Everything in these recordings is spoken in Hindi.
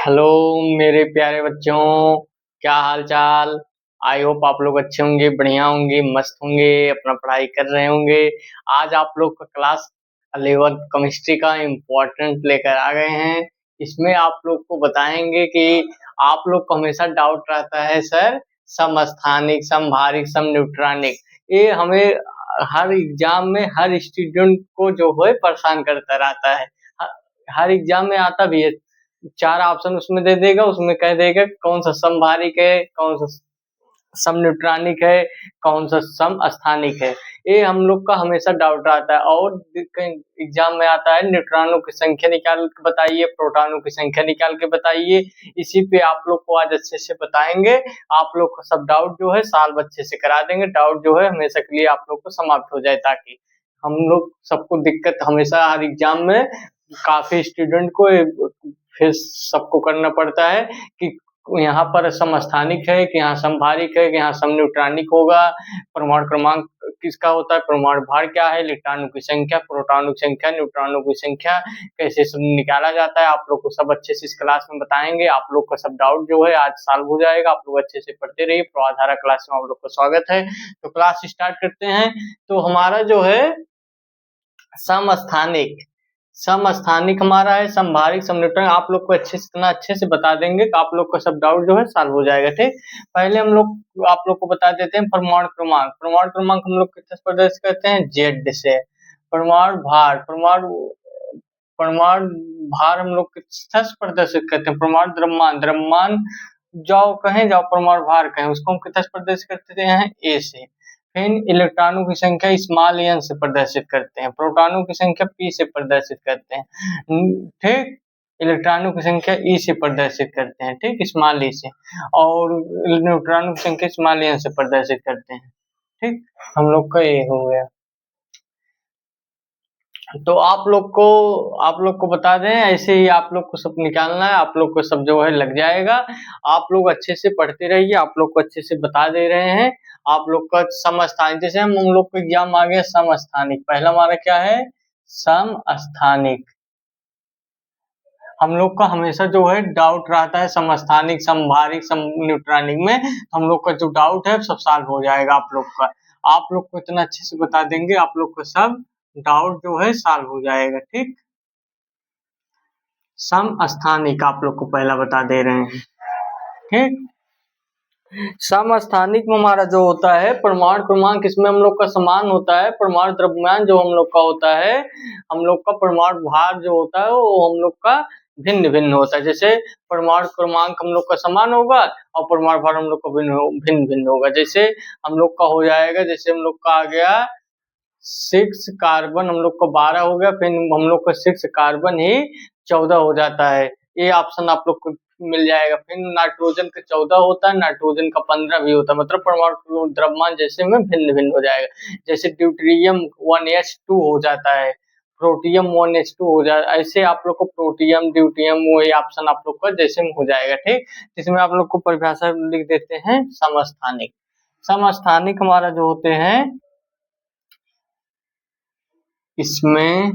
हेलो मेरे प्यारे बच्चों, क्या हाल चाल। आई होप आप लोग अच्छे होंगे, बढ़िया होंगे, मस्त होंगे, अपना पढ़ाई कर रहे होंगे। आज आप लोग का क्लास 11th केमिस्ट्री का इम्पोर्टेंट लेकर आ गए हैं। इसमें आप लोग को बताएंगे कि आप लोग को हमेशा डाउट रहता है सर, समस्थानिक, समभारिक, समन्यूट्रॉनिक, ये हमें हर एग्जाम में हर स्टूडेंट को जो है परेशान करता रहता है। हर एग्जाम में आता भी है, 4 ऑप्शन उसमें दे देगा, उसमें कह देगा कौन सा समभारिक है, कौन सा समन्यूट्रॉनिक है, कौन सा समस्थानिक है। ये हम लोग का हमेशा डाउट आता है। और एग्जाम में आता है न्यूट्रॉनों की संख्या निकाल के बताइए, प्रोटॉनों की संख्या निकाल के बताइए। इसी पे आप लोग को आज अच्छे से बताएंगे। आप लोग का सब डाउट जो है सॉल्व अच्छे से करा देंगे। डाउट जो है हमेशा के लिए आप लोग को समाप्त हो जाए, ताकि हम लोग सबको दिक्कत हमेशा हर एग्जाम में काफी स्टूडेंट को फिर सबको करना पड़ता है कि यहाँ पर समस्थानिक है कि यहाँ समभारिक है कि यहाँ समन्यूट्रॉनिक होगा। परमाणु क्रमांक किसका होता है, परमाणु भार क्या है, इलेक्ट्रॉनों की संख्या, प्रोटॉनों की संख्या, न्यूट्रॉनों की संख्या कैसे सब निकाला जाता है, आप लोग को सब अच्छे से इस क्लास में बताएंगे। आप लोग का सब डाउट जो है आज सॉल्व हो जाएगा। आप लोग अच्छे से पढ़ते रहिए। प्रवाधारा क्लास में आप लोग का स्वागत है। तो क्लास स्टार्ट करते हैं। तो हमारा जो है समस्थानिक, समस्थानिक हमारा है, समभारिक, समन्यूट्रॉनिक आप लोग को अच्छे से इतना अच्छे से बता देंगे कि आप लोग का सब डाउट जो है सॉल्व हो जाएगा। ठीक, पहले हम लोग आप लोग को बता देते हैं परमाणु क्रमांक। परमाणु क्रमांक हम लोग किस प्रदर्शित करते हैं, जेड से। परमाणु भार, परमाणु भार हम लोग किस प्रदर्शित करते हैं, परमाणु द्रव्यमान, द्रव्यमान जाओ कहें, जाओ परमाणु भार कहें, उसको हम किस प्रदर्शित करते हैं, ए से। फिर इलेक्ट्रॉनों की संख्या स्मॉल एन से प्रदर्शित करते हैं, प्रोटॉनों की संख्या पी से प्रदर्शित करते हैं। ठीक, इलेक्ट्रॉनों की संख्या ई से प्रदर्शित करते हैं, ठीक, स्मॉल ई से। और न्यूट्रॉनों की संख्या स्मॉल एन से प्रदर्शित करते हैं। ठीक, हम लोग का ये हो गया। तो आप लोग को बता दें, ऐसे ही आप लोग को सब निकालना है। आप लोग को सब जो है लग जाएगा। आप लोग अच्छे से पढ़ते रहिए। आप लोग को अच्छे से बता दे रहे हैं। आप लोग का समस्थानिक, जैसे हम लोग को एग्जाम आ गया समस्थानिक, पहला हमारा क्या है, समस्थानिक। हम लोग का हमेशा जो है डाउट रहता है समस्थानिक, समभारिक, समन्यूट्रॉनिक में। हम लोग का जो डाउट है सब सॉल्व हो जाएगा आप लोग का। आप लोग को इतना अच्छे से बता देंगे, आप लोग को सब डाउट जो है सॉल्व हो जाएगा। ठीक, समस्थानिक आप लोग को पहला बता दे रहे हैं। ठीक, समस्थानिक में हमारा जो होता है परमाणु क्रमांक, इसमें हम लोग का समान होता है। परमाणु द्रव्यमान जो हम लोग का होता है, हम लोग का परमाणु भार जो होता है वो हम लोग का भिन्न भिन्न होता है। जैसे परमाणु क्रमांक हम लोग का समान होगा और परमाणु भार हम लोग का भिन्न भिन्न होगा। जैसे हम लोग का हो जाएगा, जैसे हम लोग का आ गया 6 कार्बन, हम लोग को 12 हो गया, फिर हम लोग का 6 कार्बन ही 14 हो जाता है। ये ऑप्शन आप लोग को मिल जाएगा। फिर नाइट्रोजन का 14 होता है, नाइट्रोजन का 15 भी होता है। मतलब परमाणु द्रव्यमान जैसे में भिन्न भिन्न हो जाएगा। जैसे ड्यूटेरियम 1s2 हो जाता है, प्रोटियम 1s2 हो जाए, ऐसे आप लोग को प्रोटियम, ड्यूटियम, वही ऑप्शन आप लोग का जैसे में हो जाएगा। ठीक, इसमें आप लोग को परिभाषा लिख देते हैं समस्थानिक। समस्थानिक हमारा जो होते हैं, इसमें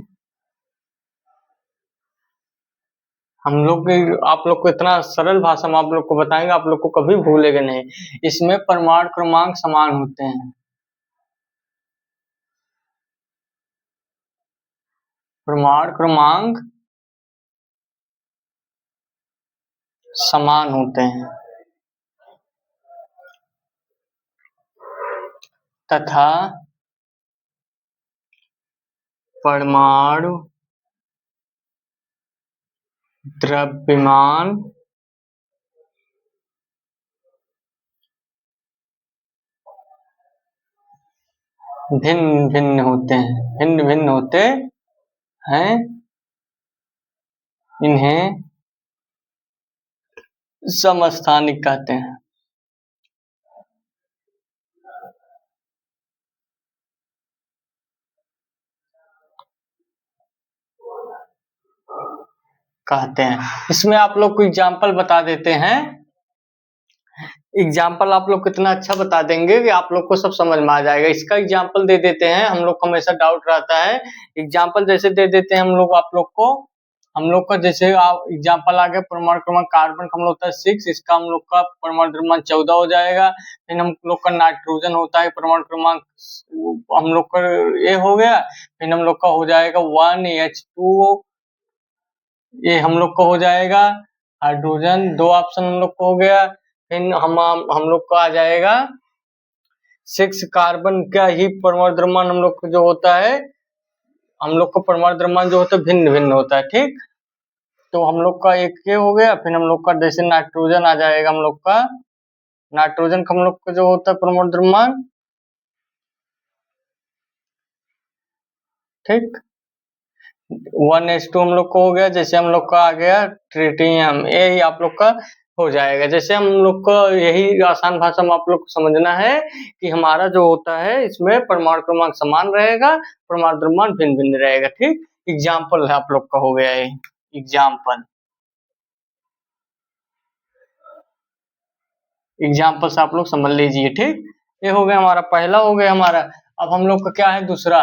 हम लोग आप लोग को इतना सरल भाषा में आप लोग को बताएंगे, आप लोग को कभी भूलेगा नहीं। इसमें परमाणु क्रमांक समान होते हैं, परमाणु क्रमांक समान होते हैं तथा परमाणु द्रव्यमान भिन्न भिन्न होते हैं, भिन्न भिन्न होते हैं। इन्हें समस्थानिक कहते हैं। इसमें आप लोग को एग्जाम्पल बता देते हैं। एग्जाम्पल आप लोग कितना अच्छा बता देंगे कि आप लोग को सब समझ में आ जाएगा। इसका एग्जाम्पल दे देते हैं, हम लोग को हमेशा डाउट रहता है। एग्जाम्पल जैसे दे देते हैं हम लोग आप लोग को, हम लोग का जैसे एग्जाम्पल आ गया परमाणु क्रमांक कार्बन का हम लोग होता है 6, इसका हम लोग का परमाणु द्रव्यमान 14 हो जाएगा। फिर हम लोग का नाइट्रोजन होता है परमाणु क्रमांक हम लोग का ये हो गया। फिर हम लोग का हो जाएगा 1H2O, ये हम लोग का हो जाएगा। हाइड्रोजन 2 ऑप्शन हम लोग को हो गया। फिर हम लोग का आ जाएगा 6 कार्बन का ही परमाणु द्रव्यमान हम लोग को जो होता है, हम लोग का परमाणु द्रव्यमान जो होता है भिन्न भिन्न होता है, ठीक। तो हम लोग का एक ये हो गया। फिर हम लोग का जैसे नाइट्रोजन आ जाएगा, हम लोग का नाइट्रोजन का हम लोग का जो होता है परमाणु द्रव्यमान, ठीक 1H2 हम लोग को हो गया। जैसे हम लोग का आ गया ट्रिटियम, यही आप लोग का हो जाएगा। जैसे हम लोग को यही आसान भाषा में आप लोग को समझना है कि हमारा जो होता है इसमें परमाणु क्रमांक समान रहेगा, परमाणु द्रव्यमान भिन्न भिन्न रहेगा, ठीक। एग्जाम्पल है आप लोग का हो गया है, एग्जाम्पल से आप लोग समझ लीजिए, ठीक। ये हो गया हमारा पहला हो गया हमारा। अब हम लोग का क्या है दूसरा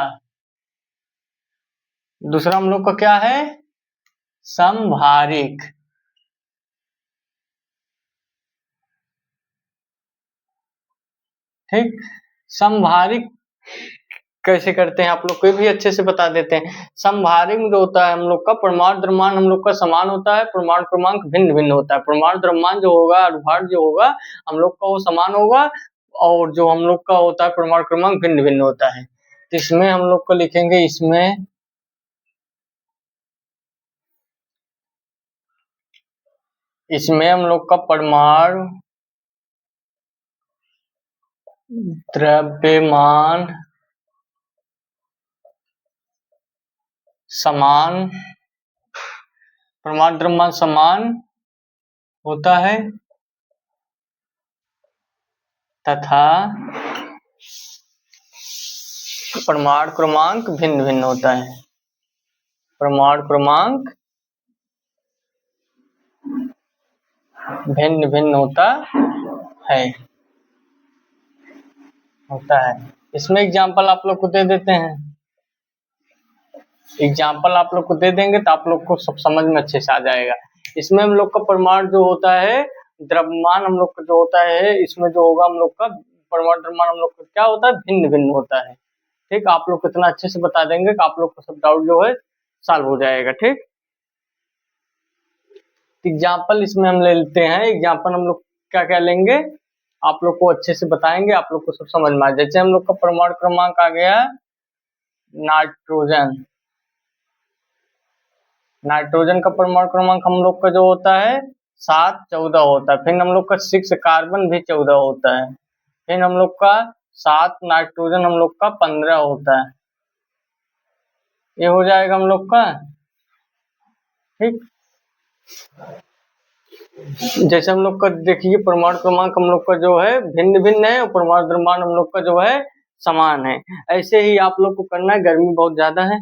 हम लोग का क्या है समभारिक, ठीक। समभारिक कैसे करते हैं आप लोग को भी अच्छे से बता देते हैं। समभारिक में जो होता है हम लोग का परमाणु द्रव्यमान हम लोग का समान होता है, परमाणु क्रमांक भिन्न भिन्न होता है। परमाणु द्रव्यमान जो होगा, अनुभाग जो होगा हम लोग का वो समान होगा, और जो हम लोग का होता है परमाणु क्रमांक भिन्न भिन्न होता है। तो इसमें हम लोग को लिखेंगे, इसमें हम लोग का परमाणु द्रव्यमान समान, परमाणु द्रव्यमान समान होता है तथा परमाणु क्रमांक भिन्न भिन्न होता है। परमाणु क्रमांक भिन्न भिन्न होता है। इसमें एग्जाम्पल आप लोग को दे देते हैं, एग्जाम्पल आप लोग को दे देंगे तो आप लोग को सब समझ में अच्छे से आ जाएगा। इसमें हम लोग का परमाणु जो होता है द्रव्यमान हम लोग का जो होता है, इसमें जो होगा हम लोग का परमाणु द्रव्यमान हम लोग का क्या होता है भिन्न भिन्न होता है, ठीक। आप लोग को इतना अच्छे से बता देंगे कि आप लोग को सब डाउट जो है सॉल्व हो जाएगा, ठीक। एग्जाम्पल इसमें हम ले लेते हैं, एग्जाम्पल हम लोग क्या क्या लेंगे आप लोग को अच्छे से बताएंगे, आप लोग को सब समझ में आ जाए। जैसे हम लोग का परमाणु क्रमांक आ गया नाइट्रोजन, नाइट्रोजन का परमाणु क्रमांक हम लोग का जो होता है 7, 14 होता है। फिर हम लोग का 6 कार्बन भी 14 होता है। फिर हम लोग का 7 नाइट्रोजन हम लोग का 15 होता है। ये हो जाएगा हम लोग का, ठीक। जैसे हम लोग का देखिए परमाणु क्रमांक हम लोग का जो है भिन्न भिन्न है और परमाणु द्रव्यमान हम लोग का जो है समान है। ऐसे ही आप लोग को करना है, गर्मी बहुत ज्यादा है।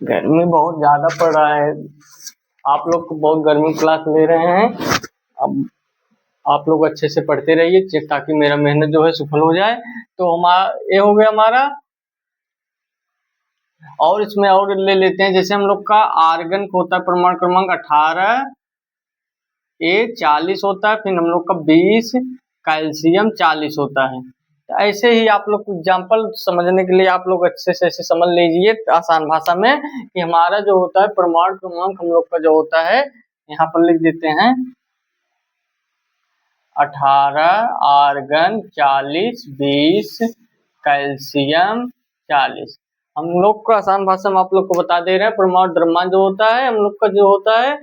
गर्मी बहुत ज्यादा पड़ रहा है, आप लोग को बहुत गर्मी क्लास ले रहे हैं। अब आप लोग अच्छे से पढ़ते रहिए ताकि मेरा मेहनत जो है सफल हो जाए। तो हमारा ये हो गया हमारा, और इसमें और ले लेते हैं। जैसे हम लोग का आर्गन को होता है परमाणु क्रमांक 18, ये 40 होता है। फिर हम लोग का 20, कैल्शियम 40 होता है। तो ऐसे ही आप लोग एग्जाम्पल समझने के लिए आप लोग अच्छे से ऐसे समझ लीजिए आसान भाषा में कि हमारा जो होता है परमाणु क्रमांक हम लोग का जो होता है, यहाँ पर लिख देते हैं 18 आर्गन 40 20 कैल्शियम 40। हम लोग को आसान भाषा में आप लोग को बता दे रहे हैं परमाणु द्रव्यमान जो होता है हम लोग का जो होता है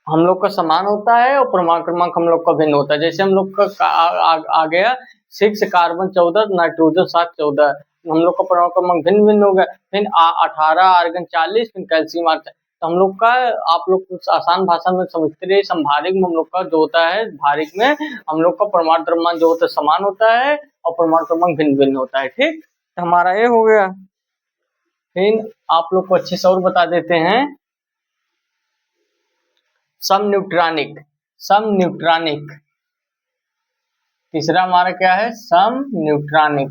हम लोग का समान होता है और परमाणु क्रमांक हम लोग का भिन्न होता है। जैसे हम लोग का आ गया 6 कार्बन 14 नाइट्रोजन 7 14, हम लोग का परमाणु क्रमांक भिन्न भिन्न हो गया। फिर 18 आर्गन 40, फिर कैल्शियम 8। तो हम लोग का आप लोग आसान भाषा में समझते रहिए, समभारिक में हम लोग का जो होता है भारिक में हम लोग का परमाणु द्रव्यमान जो होता है समान होता है और परमाणु क्रमांक भिन्न भिन्न होता है, ठीक। तो हमारा ये हो गया। फिर आप लोग को अच्छे से और बता देते हैं समन्यूट्रॉनिक। सम न्यूट्रॉनिक। तीसरा हमारा क्या है? सम न्यूट्रॉनिक।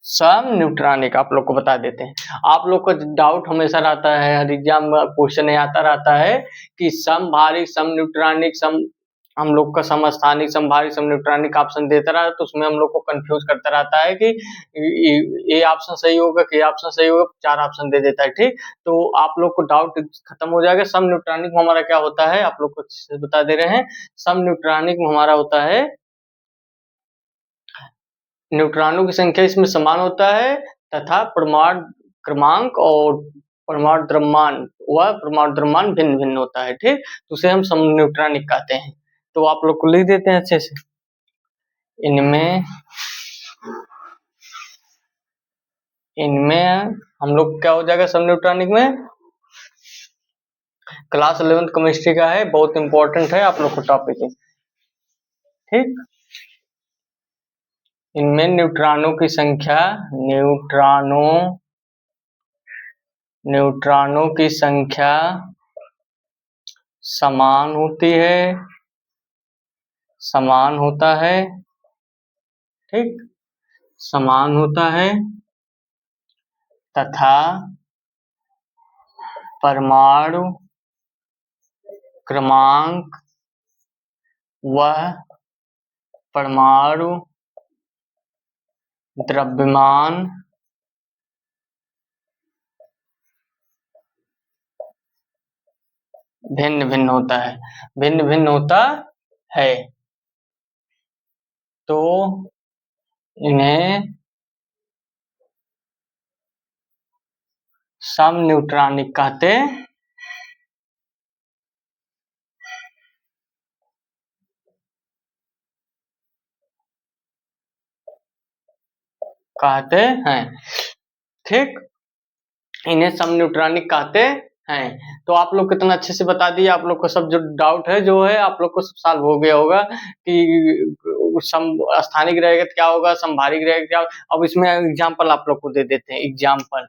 सम न्यूट्रॉनिक आप लोग को बता देते हैं। आप लोग को डाउट हमेशा रहता है, हर एग्जाम में क्वेश्चन आता रहता है कि सम भारी, सम न्यूट्रॉनिक, सम हम लोग का सम स्थानिक, सम भारी, सम न्यूट्रॉनिक ऑप्शन देता रहा, तो उसमें हम लोग को कंफ्यूज करता रहता है कि ये ऑप्शन सही होगा कि ये ऑप्शन सही होगा, 4 ऑप्शन दे देता है। ठीक, तो आप लोग को डाउट खत्म हो जाएगा। सम न्यूट्रॉनिक में हमारा क्या होता है, आप लोग को बता दे रहे हैं। सम न्यूट्रॉनिक में हमारा होता है, न्यूट्रॉनों की संख्या इसमें समान होता है तथा परमाणु क्रमांक और परमाणु द्रव्यमान व परमाणु द्रव्यमान भिन्न भिन्न होता है। ठीक, तो उसे हम सम न्यूट्रॉनिक कहते हैं। तो आप लोग को लिख देते हैं अच्छे से। इनमें हम लोग क्या हो जाएगा सम न्यूट्रॉनिक में? क्लास 11th केमिस्ट्री का है, बहुत इंपॉर्टेंट है आप लोग को टॉपिक है। ठीक, इनमें न्यूट्रॉनों की संख्या, न्यूट्रॉनों की संख्या समान होती है, समान होता है। ठीक, समान होता है तथा परमाणु क्रमांक व परमाणु द्रव्यमान भिन्न भिन्न होता है, भिन्न भिन्न होता है। तो इन्हें सम न्यूट्रॉनिक कहते हैं। ठीक, इन्हें सम न्यूट्रॉनिक कहते हैं। तो आप लोग कितना अच्छे से बता दिए, आप लोग को सब जो डाउट है जो है आप लोग को सब सॉल्व हो गया होगा कि सम स्थानिक रहेगा तो क्या होगा, समभारिक रहेगा क्या। अब इसमें एग्जाम्पल आप लोग को दे देते हैं, एग्जाम्पल।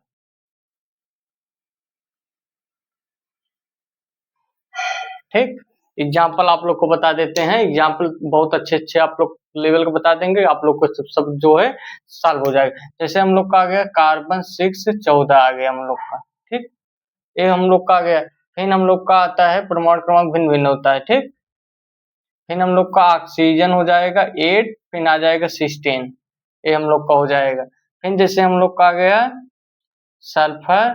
ठीक, एग्जाम्पल आप लोग को बता देते हैं। एग्जाम्पल बहुत अच्छे अच्छे आप लोग लेवल को बता देंगे, आप लोग को सब जो है सॉल्व हो जाएगा। जैसे हम लोग का आ गया कार्बन 614 आ गया हम लोग का। ठीक, ये हम लोग का आ गया। फिर हम लोग का आता है परमाणु क्रमांक भिन्न भिन्न होता है। ठीक, फिर हम लोग का ऑक्सीजन हो जाएगा 8, फिर आ जाएगा 16, ये हम लोग का हो जाएगा। फिर जैसे हम लोग का आ गया सल्फर,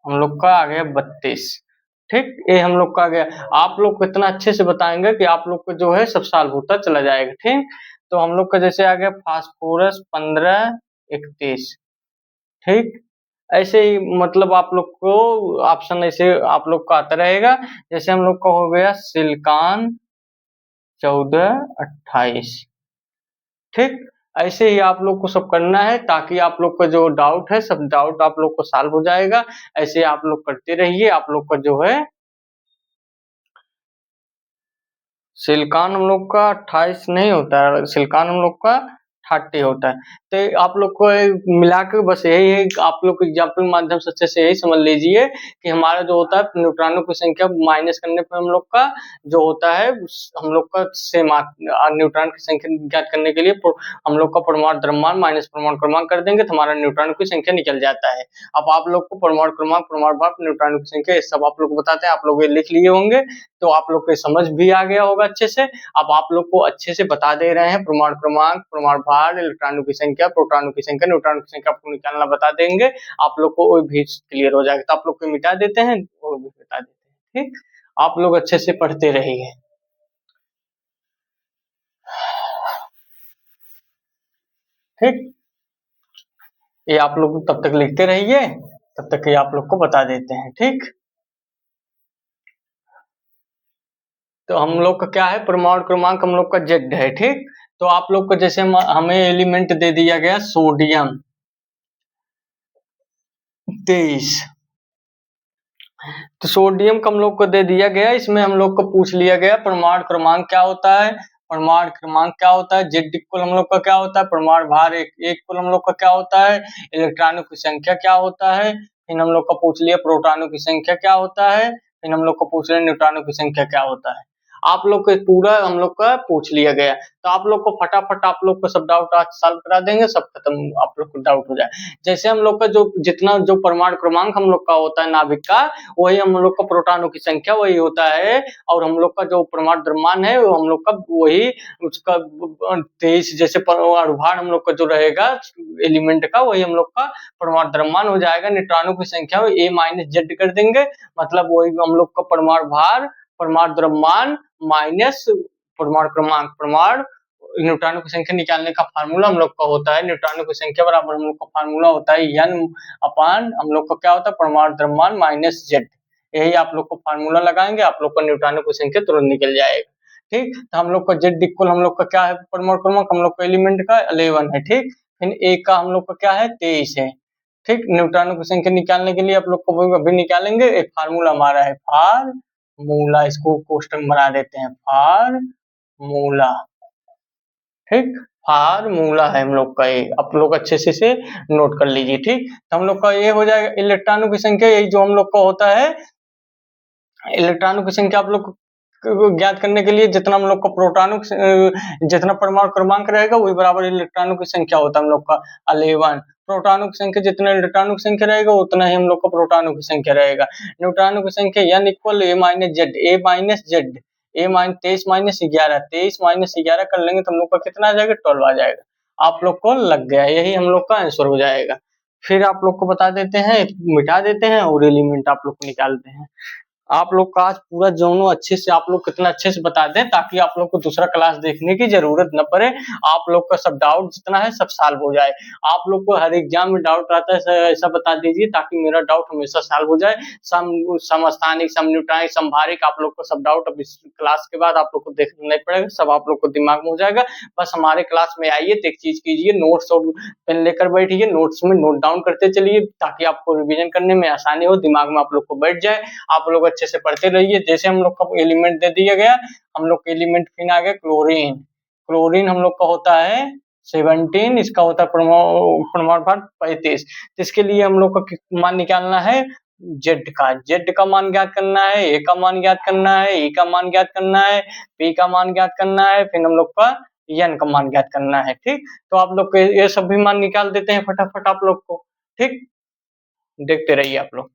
हम लोग का आ गया 32। ठीक, ये हम लोग का आ गया। आप लोग कितना अच्छे से बताएंगे कि आप लोग को जो है सब सॉल्व होता चला जाएगा। ठीक, तो हम लोग का जैसे आ गया फास्फोरस 1531। ठीक, ऐसे ही मतलब आप लोग को ऑप्शन ऐसे आप लोग का आता रहेगा। जैसे हम लोग का हो गया सिलिकॉन 1428। ठीक, ऐसे ही आप लोग को सब करना है ताकि आप लोग का जो डाउट है सब डाउट आप लोग को सॉल्व हो जाएगा। ऐसे आप लोग करते रहिए। आप लोग का जो है सिलिकॉन हम लोग का 28 नहीं होता है, सिलिकॉन हम लोग का 30 होता है। तो आप लोग को मिला के बस यही है, आप लोग को एग्जाम्पल माध्यम से अच्छे से यही समझ लीजिए कि हमारा जो होता है न्यूट्रॉनों की संख्या माइनस करने पर हम लोग का जो होता है हम लोग का सेम न्यूट्रॉन की संख्या ज्ञात करने के लिए हम लोग का परमाणु द्रव्यमान माइनस परमाणु क्रमांक कर देंगे तो हमारा न्यूट्रॉन की संख्या निकल जाता है। अब आप लोग को परमाणु क्रमांक, परमाणु भार, न्यूट्रॉन की संख्या ये सब आप लोग को बताते हैं, आप लोग ये लिख लिए होंगे तो आप लोग को समझ भी आ गया होगा अच्छे से। अब आप लोग को अच्छे से बता दे रहे हैं परमाणु क्रमांक, परमाणु भार, इलेक्ट्रॉनों की संख्या, प्रोटॉनों की संख्या, न्यूट्रॉन की संख्या आपको निकालना बता देंगे। आप लोग को वो भी क्लियर हो जाएगा। तो आप लोग को मिटा देते हैं, वो भी बता देते हैं। ठीक, आप लोग अच्छे से पढ़ते रहिए। ठीक, ये आप लोग तब तक लिखते रहिए, तब तक ये आप लोग को बता देते हैं। ठीक, तो हम लोग का क्या है परमाणु क्रमांक हम लोग का Z है। ठीक, तो आप लोग को जैसे हमें एलिमेंट दे दिया गया सोडियम 23, तो सोडियम का हम लोग को दे दिया गया, इसमें हम लोग को पूछ लिया गया परमाणु क्रमांक क्या होता है। परमाणु क्रमांक क्या होता है, Z इक्वल हम लोग का क्या होता है, परमाणु भार एक इक्वल हम लोग का क्या होता है, इलेक्ट्रॉनों की संख्या क्या होता है, फिर हम लोग का पूछ लिया प्रोटॉनों की संख्या क्या होता है, फिर हम लोग को पूछ लिया न्यूट्रॉनों की संख्या क्या होता है। आप लोग को पूरा हम लोग का पूछ लिया गया, तो आप लोग को फटाफट आप लोग को सब डाउट आज सॉल्व करा देंगे, सब खत्म आप लोग को डाउट हो जाए। जैसे हम लोग का जो जितना जो परमाणु क्रमांक हम लोग का होता है नाभिक का, वही हम लोग का प्रोटॉनों की संख्या वही होता है, और हम लोग का जो परमाणु द्रव्यमान है वो हम लोग का वही उसका 23 जैसे अणुभार हम लोग का जो रहेगा एलिमेंट का, वही हम लोग का परमाणु द्रव्यमान हो जाएगा। न्यूट्रॉनों की संख्या A माइनस जेड कर देंगे, मतलब वही हम लोग का परमाणु भार, परमाणु द्रव्यमान माइनस परमाणु क्रमांक, परमाणु न्यूट्रॉनों की संख्या निकालने का फार्मूला हम लोग का होता है, न्यूट्रॉनों की संख्या बराबर हम लोग का फार्मूला होता है n अपान हम लोग का क्या होता है परमाणु द्रव्यमान माइनस जेड। यही आप लोग को फार्मूला लगाएंगे, आप लोग का न्यूट्रॉनों की संख्या तुरंत निकल जाएगा। ठीक, तो हम लोग का जेड इक्वल हम लोग का क्या है, परमाणु क्रमांक हम लोग का एलिमेंट का 11 है। ठीक, फिर ए का हम लोग का क्या है 23 है। ठीक, न्यूट्रॉनों की संख्या निकालने के लिए आप लोग को अभी निकालेंगे, एक फार्मूला हमारा है फार्मूला, इसको कोष्टक बना देते हैं फार्मूला। ठीक, फार्मूला है हम लोग का ये, आप लोग अच्छे से इसे नोट कर लीजिए। ठीक, तो हम लोग का ये हो जाएगा इलेक्ट्रॉनों की संख्या, यही जो हम लोग का होता है इलेक्ट्रॉनों की संख्या आप लोग को ज्ञात करने के लिए जितना हम लोग का प्रोटॉनों जितना परमाणु क्रमांक रहेगा वही बराबर इलेक्ट्रॉनों की संख्या होता है हम लोग का 11। प्रोटॉनों की संख्या जितना इलेक्ट्रॉनों की संख्या रहेगा उतना ही हम लोग का प्रोटॉनों की संख्या रहेगा। न्यूट्रॉनों की संख्या n equal A minus Z, A minus Z, A minus 23 minus 11, 23 minus 11 कर लेंगे तो हम लोग का कितना आ जाएगा 12 आ जाएगा। आप लोग को लग गया, यही हम लोग का आंसर हो जाएगा। फिर आप लोग को बता देते हैं, मिटा देते हैं और एलिमेंट आप लोग को निकालते हैं। आप लोग का आज पूरा दोनों अच्छे से आप लोग कितना अच्छे से बता दें ताकि आप लोग को दूसरा क्लास देखने की जरूरत न पड़े, आप लोग का सब डाउट जितना है सब सॉल्व हो जाए। आप लोग को हर एग्जाम में डाउट आता है ऐसा बता दीजिए ताकि मेरा डाउट हमेशा सॉल्व हो जाए। समस्थानिक, समन्यूट्रॉनिक, संभारिक, आप लोग को सब डाउट अब इस क्लास के बाद आप लोग को देखना नहीं पड़ेगा, सब आप लोग को दिमाग में हो जाएगा। बस हमारे क्लास में आइए तो एक चीज कीजिए, नोट्स और पेन लेकर बैठिए, नोट्स में नोट डाउन करते चलिए ताकि आपको रिविजन करने में आसानी हो, दिमाग में आप लोग को बैठ जाए, आप लोग अच्छे से पढ़ते रहिए। जैसे हम लोग का एलिमेंट दे दिया गया, हम लोग का एलिमेंट फिर आ गया क्लोरीन। क्लोरीन हम लोग का होता है 17, इसका होता है परमाणु भार 35। इसके लिए हम लोग का मान निकालना है जेड का मान ज्ञात करना है, ए का मान ज्ञात करना है, ई का मान ज्ञात करना है, पी का मान ज्ञात करना है, फिर हम लोग का एन का मान ज्ञात करना है। ठीक, तो आप लोग ये सब भी मान निकाल देते हैं फटाफट आप लोग को। ठीक, देखते रहिए आप लोग।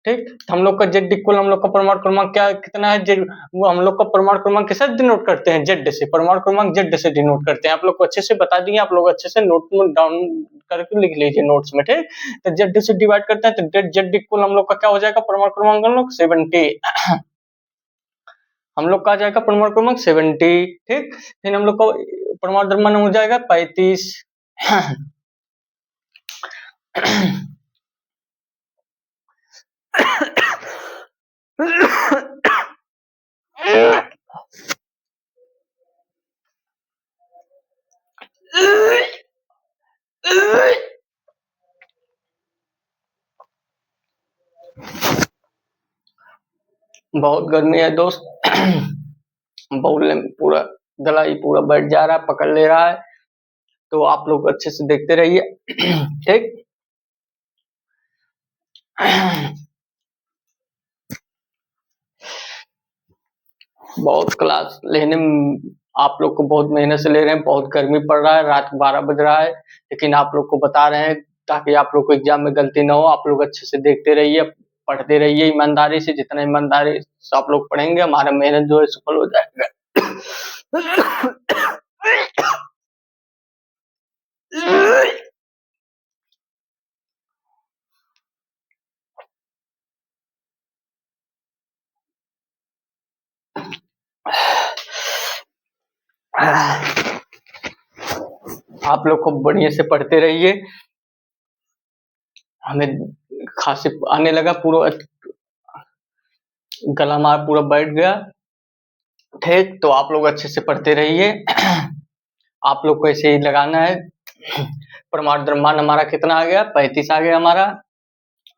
ठीक, हम लोग का जेड इक्वल हम लोग का परमाणु क्रमांक क्या कितना है, जेड वो हम लोग का परमाणु क्रमांक किससे डिनोट करते हैं, जेड से, परमाणु क्रमांक जेड से डिनोट करते हैं। आप लोग को अच्छे से बता दिए, आप लोग अच्छे से नोट में डाउन करके लिख लीजिए नोट्स में। ठीक, तो जेड से डिवाइड करते हैं तो जेड इक्वल हम लोग का क्या हो जाएगा परमाणु क्रमांक हम लोग 70, हम लोग का आ जाएगा परमाणु क्रमांक 70। ठीक, फिर हम लोग का परमाणु द्रव्यमान हो जाएगा 35। बहुत गर्मी है दोस्त, बोलने में पूरा गला ही पूरा बैठ जा रहा है, पकड़ ले रहा है, तो आप लोग अच्छे से देखते रहिए। ठीक, बहुत क्लास लेने में आप लोग को बहुत मेहनत से ले रहे हैं, बहुत गर्मी पड़ रहा है, रात 12 बज रहा है, लेकिन आप लोग को बता रहे हैं ताकि आप लोग को एग्जाम में गलती ना हो। आप लोग अच्छे से देखते रहिए, पढ़ते रहिए ईमानदारी से, जितना ईमानदारी से आप लोग पढ़ेंगे हमारा मेहनत जो है सफल हो जाएगा। आप लोग को बढ़िया से पढ़ते रहिए। हमें खांसी आने लगा, पूरा गला हमारा पूरा बैठ गया। ठीक, तो आप लोग अच्छे से पढ़ते रहिए। आप लोग को ऐसे ही लगाना है। परमाणु द्रव्यमान हमारा कितना आ गया 35 आ गया हमारा।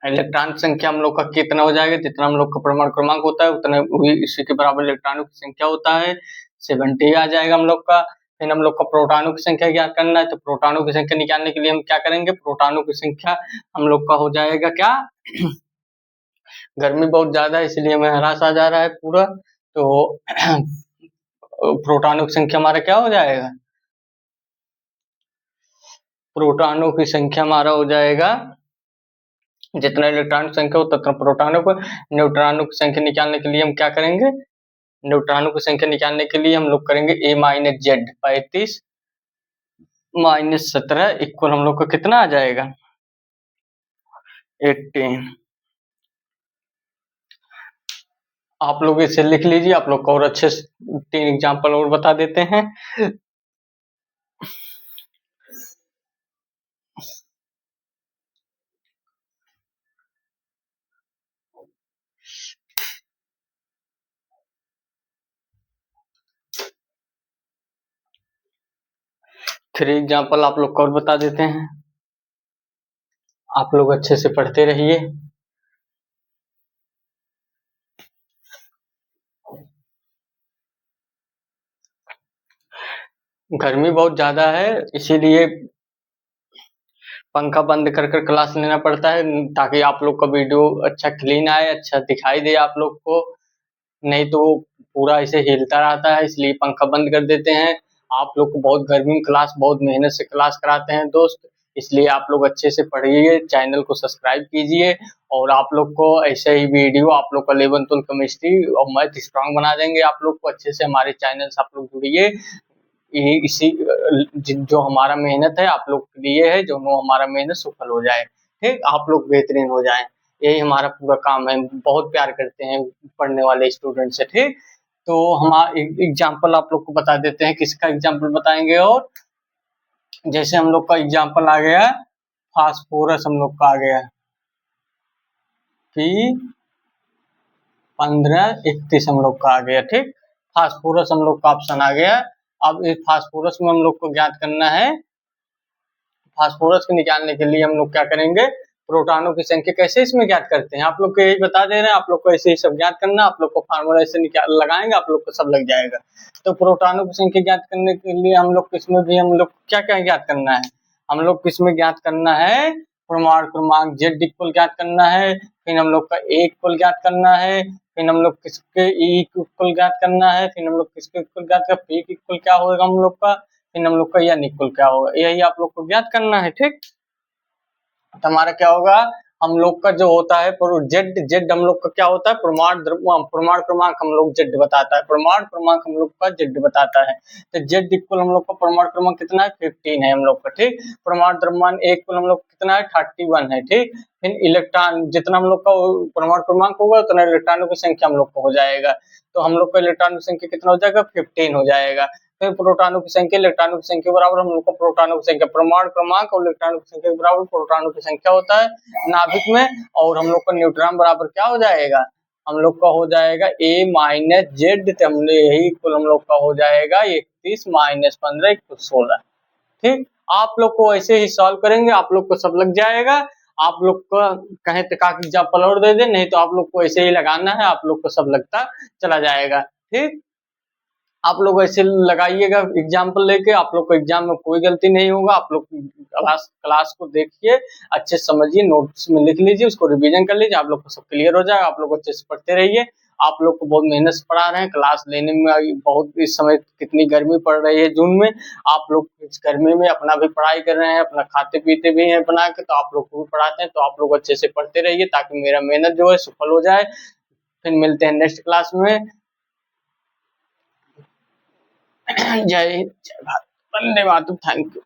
इलेक्ट्रॉन संख्या हम लोग का कितना हो जाएगा, जितना हम लोग का परमाणु क्रमांक होता है उतना वही इसी के बराबर इलेक्ट्रॉनों की संख्या होता है। 70 आ जाएगा हम लोग का। फिर हम लोग का प्रोटॉनों की संख्या ज्ञात करना है, तो प्रोटॉनों की संख्या निकालने के लिए हम क्या करेंगे, प्रोटॉनों की संख्या हम लोग का हो जाएगा क्या गर्मी बहुत ज्यादा है इसलिए हमें हरास आ जा रहा है पूरा, तो प्रोटॉनों की संख्या हमारा क्या हो जाएगा, प्रोटॉनों की संख्या हमारा हो जाएगा, जितना इलेक्ट्रॉन की संख्या हो उतना प्रोटॉनों को। न्यूट्रॉनों की संख्या निकालने के लिए हम क्या करेंगे, न्यूट्रॉनों की संख्या निकालने के लिए हम लोग करेंगे A minus Z, 35 minus 17 equal हम लोग का कितना आ जाएगा 18। आप लोग इसे लिख लीजिए, आप लोग को और अच्छे से 3 एग्जाम्पल और बता देते हैं। थ्री एग्जाम्पल आप लोग को और बता देते हैं, आप लोग अच्छे से पढ़ते रहिए। गर्मी बहुत ज्यादा है इसीलिए पंखा बंद कर कर क्लास लेना पड़ता है, ताकि आप लोग का वीडियो अच्छा क्लीन आए, अच्छा दिखाई दे आप लोग को, नहीं तो पूरा ऐसे हिलता रहता है, इसलिए पंखा बंद कर देते हैं। आप लोग को बहुत गर्मी में क्लास बहुत मेहनत से क्लास कराते हैं दोस्त, इसलिए आप लोग अच्छे से पढ़िए, चैनल को सब्सक्राइब कीजिए, और आप लोग को ऐसे ही वीडियो आप लोग का 11th केमिस्ट्री और मैथ स्ट्रांग बना देंगे। आप लोग को अच्छे से हमारे चैनल से आप लोग जुड़िए, ये इसी जो हमारा मेहनत है आप लोग के लिए है, जो हमारा मेहनत सफल हो जाए, ठीक, आप लोग बेहतरीन हो जाए, यही हमारा पूरा काम है। बहुत प्यार करते हैं पढ़ने वाले स्टूडेंट से, ठीक। तो हम एग्जाम्पल आप लोग को बता देते हैं, किसका एग्जाम्पल बताएंगे, और जैसे हम लोग का एग्जाम्पल आ गया फास्फोरस, हम लोग का आ गया कि 1531 हम लोग का आ गया, ठीक। फास्फोरस हम लोग का ऑप्शन आ गया। अब इस फास्फोरस में हम लोग को ज्ञात करना है, फास्फोरस को निकालने के लिए हम लोग क्या करेंगे, प्रोटॉनों की संख्या कैसे इसमें ज्ञात करते हैं, आप लोग को यही बता दे रहे हैं, आप लोग को ऐसे ही सब ज्ञात करना, आप लोग को फार्मूला ऐसे निकाल लगाएंगे, आप लोग को सब लग जाएगा। तो प्रोटॉनों की संख्या ज्ञात करने के लिए हम लोग किसमें भी हम लोग क्या क्या ज्ञात करना है, हम लोग किसमें ज्ञात करना है, परमाणु क्रमांक जेड इक्वल ज्ञात करना है, फिर हम लोग का ए इक्वल ज्ञात करना है, फिर हम लोग किसके ई इक्वल ज्ञात करना है, फिर हम लोग किसके इक्वल ज्ञात कर, पी इक्वल क्या होगा हम लोग का, फिर हम लोग का यह निकुल क्या होगा, यही आप लोग को ज्ञात करना है, ठीक। तो हमारा क्या होगा, हम लोग का जो होता है जेड, जेड हम लोग का क्या होता है, परमाणु क्रमांक हम लोग जेड बताता है, परमाणु क्रमांक हम लोग का जेड बताता है। तो जेड इक्वल हम लोग का परमाणु क्रमांक कितना है, 15 है हम लोग का, ठीक। परमाणु द्रव्यमान ए इक्वल हम लोग कितना है, 31 है, ठीक। फिर इलेक्ट्रॉन जितना हम लोग का परमाणु क्रमांक होगा उतना इलेक्ट्रॉनों की संख्या हम लोग को हो जाएगा, तो हम लोग का इलेक्ट्रॉन की संख्या कितना हो जाएगा, 15 हो जाएगा। फिर प्रोटॉनों की संख्या इलेक्ट्रॉनों की संख्या बराबर हम लोग को प्रोटॉनों की संख्या, परमाणु क्रमांक और इलेक्ट्रॉनों की संख्या के बराबर प्रोटॉनों की संख्या होता है नाभिक में, और हम लोग का न्यूट्रॉन बराबर क्या हो जाएगा, हम लोग का हो जाएगा A माइनस जेड, यही कुल हम लोग का हो जाएगा 31 माइनस 15 इक्वल 16, ठीक। आप लोग को ऐसे ही सॉल्व करेंगे, आप लोग को सब लग जाएगा। आप लोग को कहें तो का एग्जाम्पल और दे दे, नहीं तो आप लोग को ऐसे ही लगाना है, आप लोग को सब लगता चला जाएगा, ठीक। आप लोग ऐसे लगाइएगा एग्जाम्पल लेके, आप लोग को एग्जाम में कोई गलती नहीं होगा। आप लोग क्लास को देखिए, अच्छे समझिए, नोट्स में लिख लीजिए, उसको रिवीजन कर लीजिए, आप लोग को सब क्लियर हो जाएगा। आप लोग अच्छे से पढ़ते रहिए, आप लोग को बहुत मेहनत से पढ़ा रहे हैं, क्लास लेने में बहुत, इस समय कितनी गर्मी पड़ रही है जून में, आप लोग इस गर्मी में अपना भी पढ़ाई कर रहे हैं, अपना खाते पीते भी हैं बना के, तो आप लोग को भी पढ़ाते हैं, तो आप लोग अच्छे से पढ़ते रहिए ताकि मेरा मेहनत जो है सफल हो जाए। फिर मिलते हैं नेक्स्ट क्लास में। जय हिंद, जय भारत, वंदे मातरम, थैंक यू।